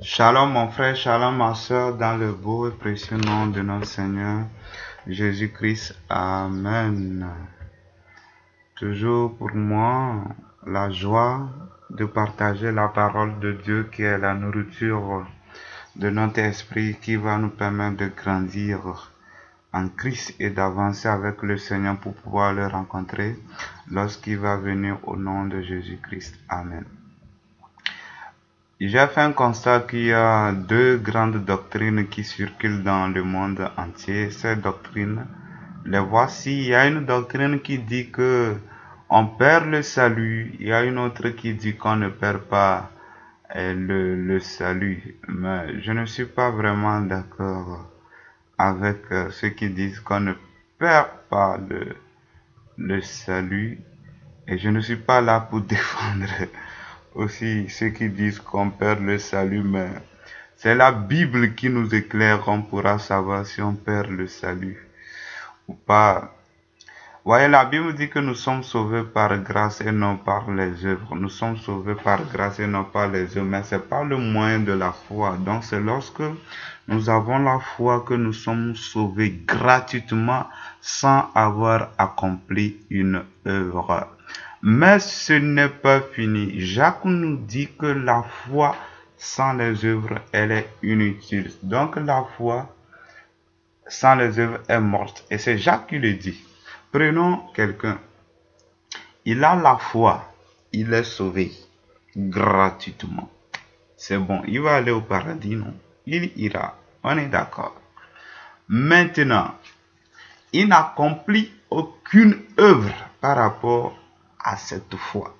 Shalom mon frère, shalom ma soeur, dans le beau et précieux nom de notre Seigneur Jésus-Christ. Amen. Toujours pour moi la joie de partager la parole de Dieu qui est la nourriture de notre esprit qui va nous permettre de grandir en Christ et d'avancer avec le Seigneur pour pouvoir le rencontrer lorsqu'il va venir au nom de Jésus-Christ. Amen. J'ai fait un constat qu'il y a deux grandes doctrines qui circulent dans le monde entier. Ces doctrines, les voici. Il y a une doctrine qui dit que on perd le salut. Il y a une autre qui dit qu'on ne perd pas le salut. Mais je ne suis pas vraiment d'accord avec ceux qui disent qu'on ne perd pas le salut. Et je ne suis pas là pour défendre aussi ceux qui disent qu'on perd le salut, mais c'est la Bible qui nous éclaire, on pourra savoir si on perd le salut ou pas. Voyez, la Bible dit que nous sommes sauvés par grâce et non par les œuvres. Nous sommes sauvés par grâce et non par les œuvres, mais c'est pas le moyen de la foi. Donc c'est lorsque nous avons la foi que nous sommes sauvés gratuitement sans avoir accompli une œuvre. Mais ce n'est pas fini. Jacques nous dit que la foi sans les œuvres, elle est inutile. Donc la foi sans les œuvres est morte. Et c'est Jacques qui le dit. Prenons quelqu'un. Il a la foi. Il est sauvé gratuitement. C'est bon. Il va aller au paradis, non? Il ira. On est d'accord. Maintenant, il n'accomplit aucune œuvre par rapport à cette foi.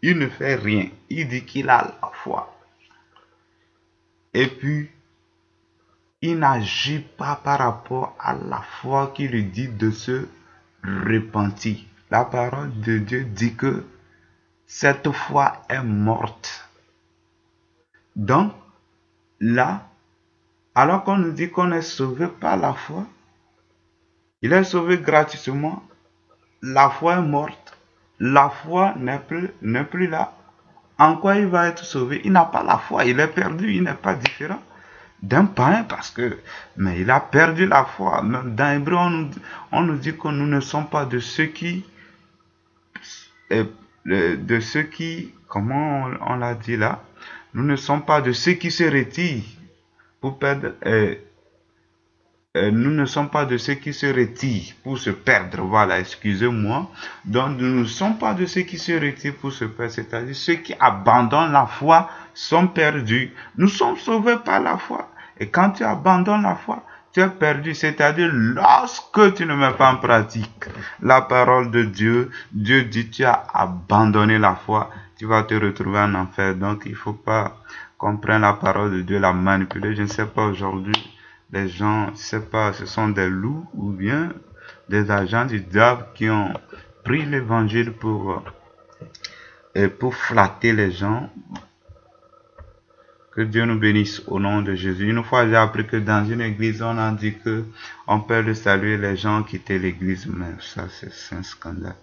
Il ne fait rien. Il dit qu'il a la foi. Et puis, il n'agit pas par rapport à la foi qui lui dit de se repentir. La parole de Dieu dit que cette foi est morte. Donc, là, alors qu'on nous dit qu'on est sauvé par la foi, il est sauvé gratuitement, la foi est morte, la foi n'est plus là. En quoi il va être sauvé? Il n'a pas la foi, il est perdu, il n'est pas différent d'un païen parce que, mais il a perdu la foi. Même dans Hébreu, on nous dit que nous ne sommes pas de ceux qui, comment on l'a dit là, nous ne sommes pas de ceux qui se retirent pour perdre, nous ne sommes pas de ceux qui se retirent pour se perdre. Voilà, excusez-moi. Donc, nous ne sommes pas de ceux qui se retirent pour se perdre. C'est-à-dire, ceux qui abandonnent la foi sont perdus. Nous sommes sauvés par la foi. Et quand tu abandonnes la foi, tu es perdu. C'est-à-dire, lorsque tu ne mets pas en pratique la parole de Dieu, Dieu dit, tu as abandonné la foi, tu vas te retrouver en enfer. Donc, il ne faut pas qu'on prenne la parole de Dieu, la manipuler. Je ne sais pas aujourd'hui. Les gens, je ne sais pas, ce sont des loups ou bien des agents du diable qui ont pris l'évangile pour flatter les gens. Que Dieu nous bénisse au nom de Jésus. Une fois, j'ai appris que dans une église, on a dit que on perd le salut et les gens quittaient l'église. Mais ça, c'est un scandale.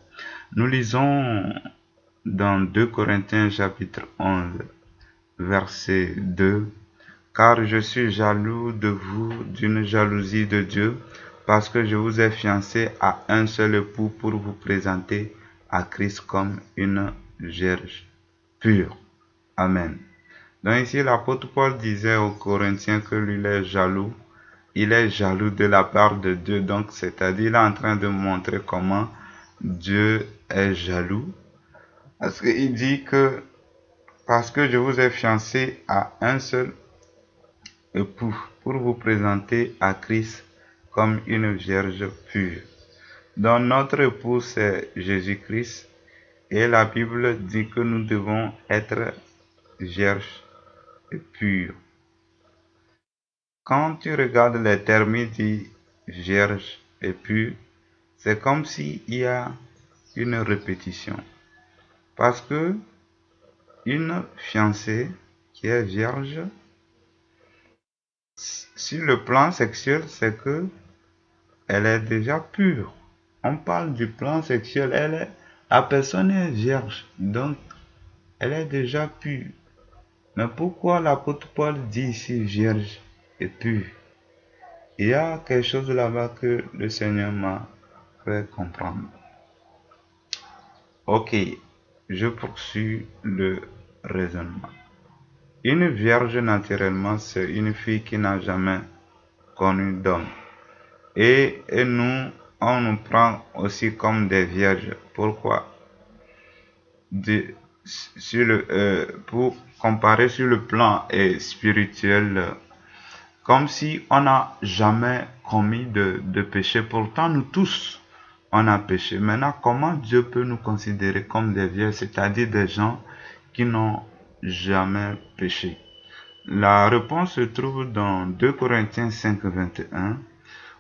Nous lisons dans 2 Corinthiens chapitre 11, verset 2. Car je suis jaloux de vous d'une jalousie de Dieu, parce que je vous ai fiancé à un seul époux pour vous présenter à Christ comme une vierge pure. Amen. Donc ici, l'apôtre Paul disait aux Corinthiens que lui il est jaloux. Il est jaloux de la part de Dieu. Donc, c'est-à-dire, il est en train de montrer comment Dieu est jaloux. Parce qu'il dit que, parce que je vous ai fiancé à un seul époux pour vous présenter à Christ comme une vierge pure. Donc notre époux c'est Jésus-Christ et la Bible dit que nous devons être vierges et pures. Quand tu regardes les termes, il dit vierge et pure, c'est comme s'il y a une répétition. Parce que une fiancée qui est vierge, sur le plan sexuel, c'est que elle est déjà pure. On parle du plan sexuel, la personne est vierge, donc elle est déjà pure. Mais pourquoi l'apôtre Paul dit ici vierge et pure? Il y a quelque chose là-bas que le Seigneur m'a fait comprendre. Ok, je poursuis le raisonnement. Une vierge, naturellement, c'est une fille qui n'a jamais connu d'homme. Et nous, on nous prend aussi comme des vierges. Pourquoi? Pour comparer sur le plan spirituel, comme si on n'a jamais commis de péché. Pourtant, nous tous, on a péché. Maintenant, comment Dieu peut nous considérer comme des vierges, c'est-à-dire des gens qui n'ont jamais péché? La réponse se trouve dans 2 Corinthiens 5, 21,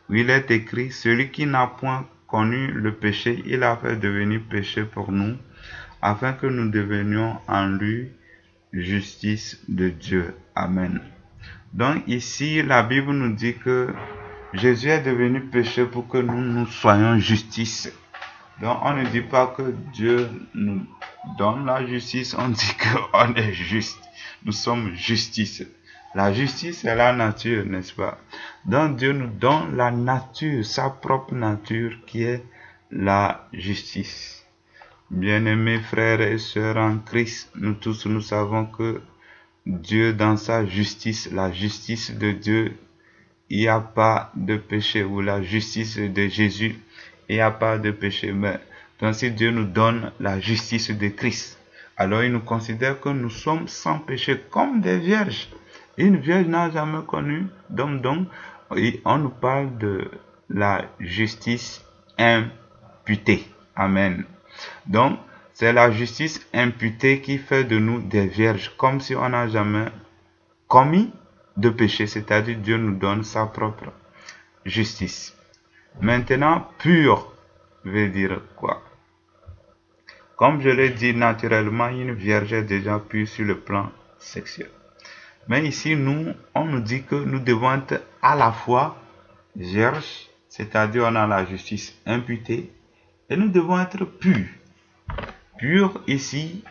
où il est écrit: celui qui n'a point connu le péché, il a fait devenir péché pour nous, afin que nous devenions en lui justice de Dieu. Amen. Donc ici, la Bible nous dit que Jésus est devenu péché pour que nous soyons justice. Donc on ne dit pas que Dieu nous donne la justice, on dit qu'on est juste. Nous sommes justice. La justice, c'est la nature, n'est-ce pas? Donc Dieu nous donne la nature, sa propre nature, qui est la justice. Bien-aimés frères et sœurs en Christ, nous tous, nous savons que Dieu, dans sa justice, la justice de Dieu, il n'y a pas de péché, ou la justice de Jésus, il n'y a pas de péché. Mais donc si Dieu nous donne la justice de Christ, alors il nous considère que nous sommes sans péché, comme des vierges. Une vierge n'a jamais connu d'homme, donc on nous parle de la justice imputée. Amen. Donc, c'est la justice imputée qui fait de nous des vierges, comme si on n'a jamais commis de péché, c'est-à-dire Dieu nous donne sa propre justice. Maintenant, pur veut dire quoi? Comme je l'ai dit, naturellement, une vierge est déjà pure sur le plan sexuel. Mais ici, on nous dit que nous devons être à la fois vierges, c'est-à-dire on a la justice imputée, et nous devons être purs. Pur ici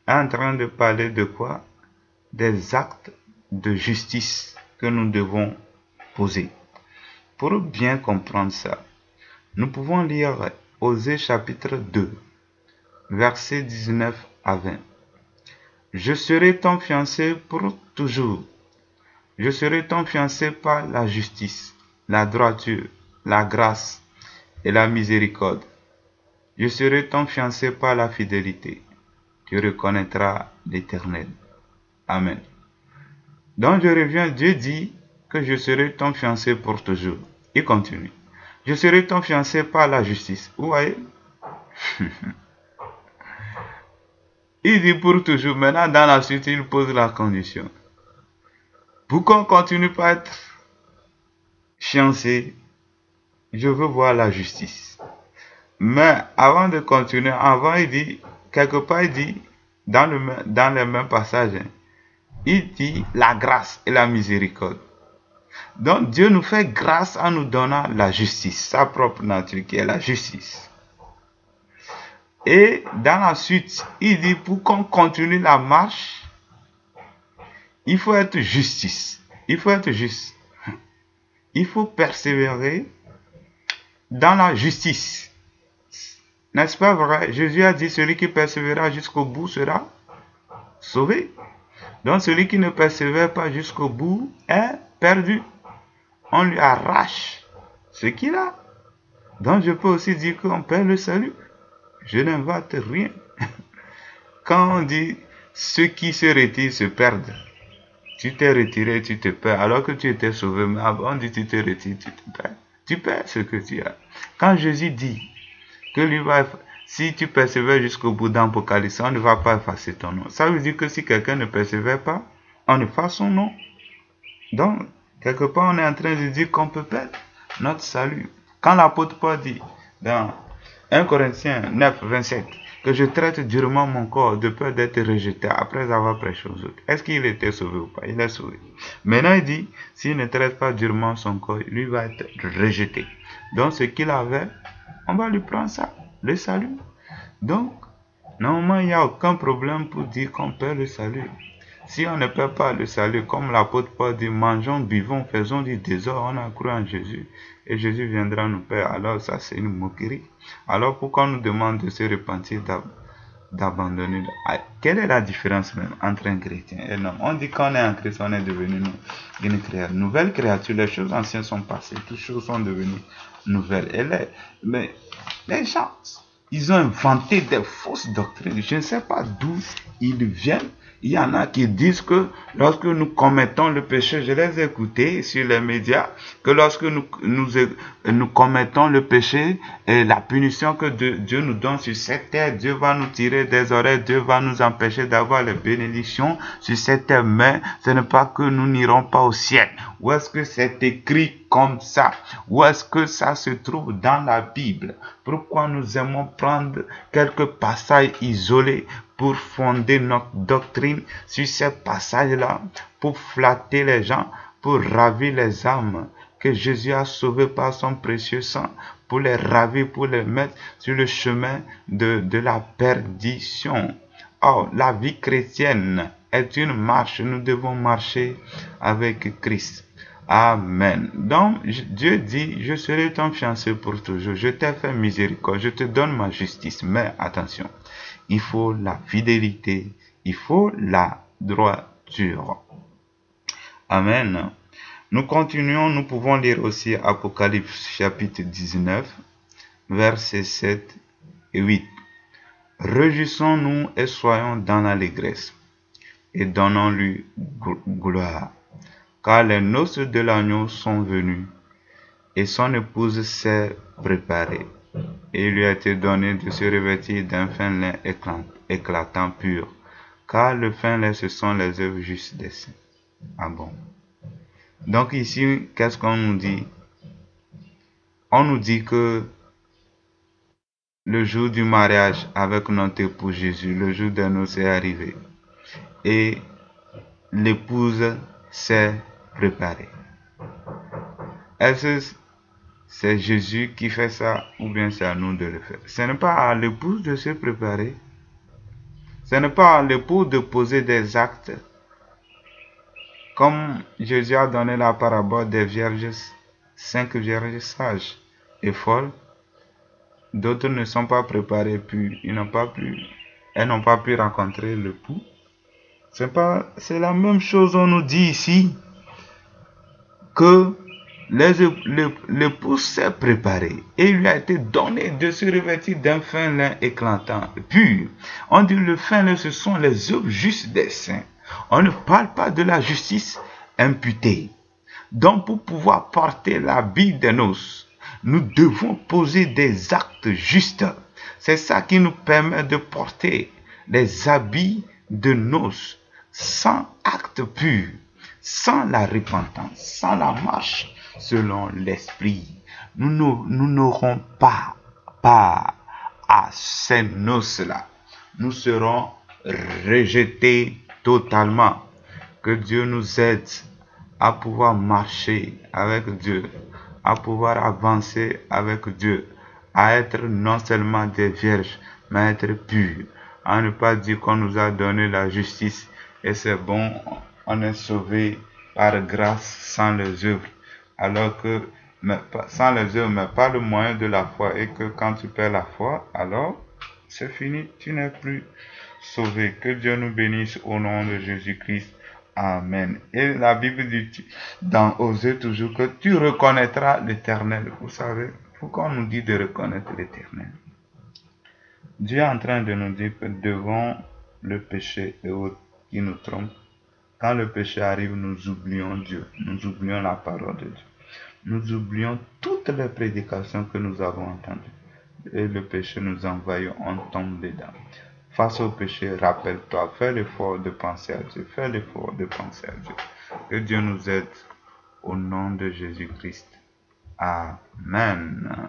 est en train de parler de quoi? Des actes de justice que nous devons poser. Pour bien comprendre ça, nous pouvons lire Osée chapitre 2, versets 19 à 20. Je serai ton fiancé pour toujours. Je serai ton fiancé par la justice, la droiture, la grâce et la miséricorde. Je serai ton fiancé par la fidélité. Tu reconnaîtras l'Éternel. Amen. Donc je reviens, Dieu dit que je serai ton fiancé pour toujours. Il continue. Je serai ton fiancé par la justice. Vous voyez? Il dit pour toujours. Maintenant, dans la suite, il pose la condition. Pour qu'on continue pas être fiancé, je veux voir la justice. Mais avant de continuer, avant il dit, quelque part il dit, dans les mêmes passages, il dit la grâce et la miséricorde. Donc Dieu nous fait grâce en nous donnant la justice, sa propre nature qui est la justice. Et dans la suite, il dit pour qu'on continue la marche, il faut être justice. Il faut être juste. Il faut persévérer dans la justice. N'est-ce pas vrai? Jésus a dit, celui qui persévérera jusqu'au bout sera sauvé. Donc celui qui ne persévère pas jusqu'au bout est perdu. On lui arrache ce qu'il a. Donc je peux aussi dire qu'on perd le salut. Je n'invente rien. Quand on dit ceux qui se retirent se perdent, tu t'es retiré, tu te perds, alors que tu étais sauvé. Mais avant, on dit tu te retires, tu te perds. Tu perds ce que tu as. Quand Jésus dit que lui va, si tu persévères jusqu'au bout d'Apocalypse, on ne va pas effacer ton nom. Ça veut dire que si quelqu'un ne persévère pas, on efface son nom. Donc, quelque part, on est en train de dire qu'on peut perdre notre salut. Quand l'apôtre Paul dit dans 1 Corinthiens 9, 27, que je traite durement mon corps de peur d'être rejeté après avoir prêché aux autres. Est-ce qu'il était sauvé ou pas? Il est sauvé. Maintenant, il dit, s'il ne traite pas durement son corps, lui va être rejeté. Donc, ce qu'il avait, on va lui prendre ça, le salut. Donc, normalement, il n'y a aucun problème pour dire qu'on perd le salut. Si on ne perd pas le salut, comme l'apôtre Paul dit, mangeons, buvons, faisons du désordre, on a cru en Jésus, et Jésus viendra nous perdre. Alors ça, c'est une moquerie. Alors pourquoi on nous demande de se repentir, d'abandonner? Quelle est la différence même entre un chrétien et un homme? On dit qu'on est en Christ, on est devenu une nouvelle créature. Les choses anciennes sont passées, toutes choses sont devenues nouvelles. Mais les gens, ils ont inventé des fausses doctrines. Je ne sais pas d'où ils viennent. Il y en a qui disent que lorsque nous commettons le péché, je les ai écoutés sur les médias, que lorsque nous commettons le péché, et la punition que Dieu nous donne sur cette terre, Dieu va nous tirer des oreilles, Dieu va nous empêcher d'avoir les bénédictions sur cette terre, mais ce n'est pas que nous n'irons pas au ciel. Où est-ce que c'est écrit comme ça? Où est-ce que ça se trouve dans la Bible? Pourquoi nous aimons prendre quelques passages isolés pour fonder notre doctrine sur ces passages-là, pour flatter les gens, pour ravir les âmes que Jésus a sauvées par son précieux sang, pour les ravir, pour les mettre sur le chemin de la perdition. Or, la vie chrétienne est une marche. Nous devons marcher avec Christ. Amen. Donc, Dieu dit, je serai ton fiancé pour toujours. Je t'ai fait miséricorde. Je te donne ma justice. Mais attention, il faut la fidélité. Il faut la droiture. Amen. Nous continuons. Nous pouvons lire aussi Apocalypse chapitre 19, versets 7 et 8. Réjouissons-nous et soyons dans l'allégresse et donnons-lui gloire. Car les noces de l'agneau sont venues, et son épouse s'est préparée. Et il lui a été donné de se revêtir d'un fin lin éclatant pur, car le fin lin, ce sont les œuvres justes des saints. Ah bon? Donc ici, qu'est-ce qu'on nous dit? On nous dit que le jour du mariage avec notre époux Jésus, le jour des noces est arrivé, et l'épouse s'est préparée. Est-ce que c'est Jésus qui fait ça ou bien c'est à nous de le faire? Ce n'est pas à l'épouse de se préparer. Ce n'est pas à l'époux de poser des actes. Comme Jésus a donné la parabole des vierges, 5 vierges sages et folles. D'autres ne sont pas préparées, puis elles n'ont pas pu rencontrer l'époux. C'est la même chose, on nous dit ici que l'époux s'est préparé et il lui a été donné de se revêtir d'un fin lin éclatant pur. On dit le fin lin, ce sont les œuvres justes des saints. On ne parle pas de la justice imputée. Donc pour pouvoir porter l'habit des noces, nous devons poser des actes justes. C'est ça qui nous permet de porter les habits de noces sans acte pur, sans la repentance, sans la marche selon l'esprit. Nous n'aurons pas part à ces noces-là. Nous serons rejetés totalement. Que Dieu nous aide à pouvoir marcher avec Dieu, à pouvoir avancer avec Dieu, à être non seulement des vierges, mais à être purs, à ne pas dire qu'on nous a donné la justice et c'est bon, on est sauvé par grâce sans les œuvres, alors que sans les œuvres, mais pas le moyen de la foi, et que quand tu perds la foi, alors c'est fini, tu n'es plus sauvé. Que Dieu nous bénisse au nom de Jésus-Christ. Amen. Et la Bible dit dans Osée toujours que tu reconnaîtras l'Éternel. Vous savez, pourquoi on nous dit de reconnaître l'Éternel? Dieu est en train de nous dire que devant le péché et autres qui nous trompent, quand le péché arrive, nous oublions Dieu, nous oublions la parole de Dieu. Nous oublions toutes les prédications que nous avons entendues. Et le péché nous envahit, on tombe dedans. Face au péché, rappelle-toi, fais l'effort de penser à Dieu. Fais l'effort de penser à Dieu. Que Dieu nous aide au nom de Jésus-Christ. Amen.